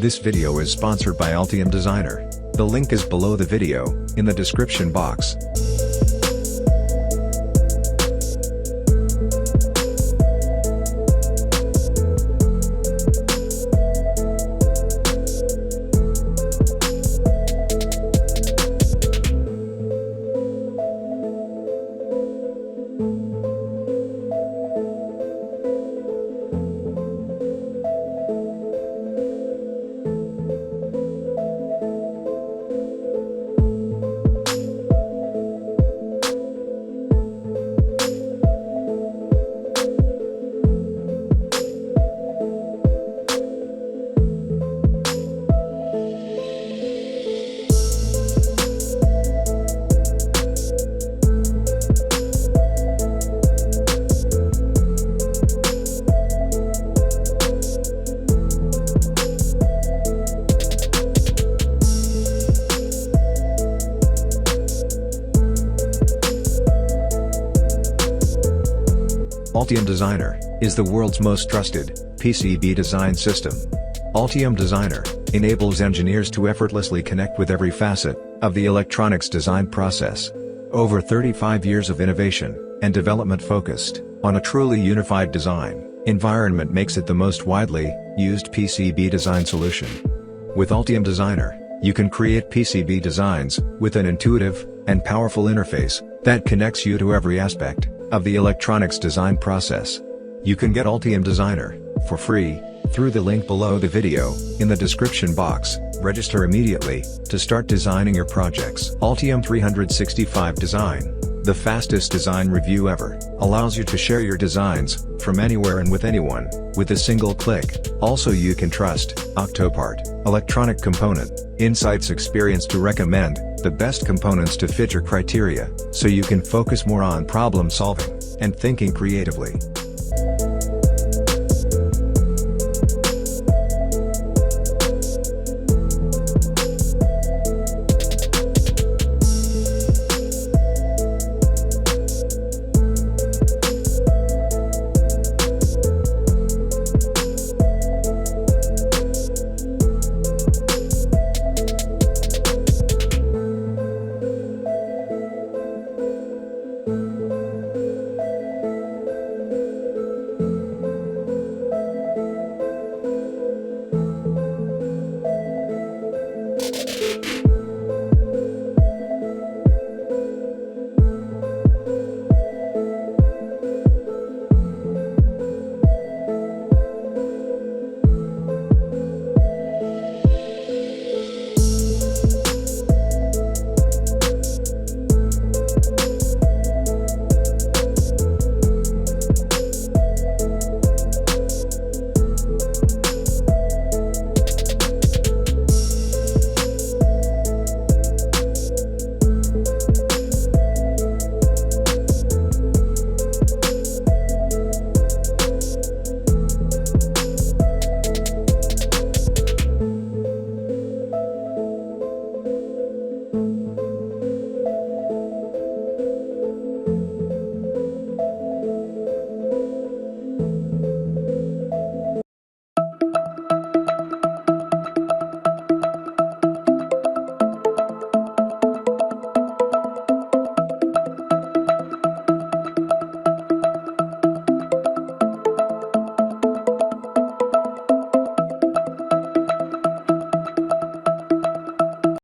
This video is sponsored by Altium Designer. The link is below the video, in the description box. Altium Designer is the world's most trusted PCB design system. Altium Designer enables engineers to effortlessly connect with every facet of the electronics design process. Over 35 years of innovation and development focused on a truly unified design environment makes it the most widely used PCB design solution. With Altium Designer, you can create PCB designs with an intuitive and powerful interface that connects you to every aspect of the electronics design process. You can get Altium Designer for free through the link below the video in the description box. Register immediately to start designing your projects. Altium 365 Design, the fastest design review ever, allows you to share your designs from anywhere and with anyone with a single click. Also, you can trust Octopart Electronic Component Insights experience to recommend the best components to fit your criteria, so you can focus more on problem solving and thinking creatively.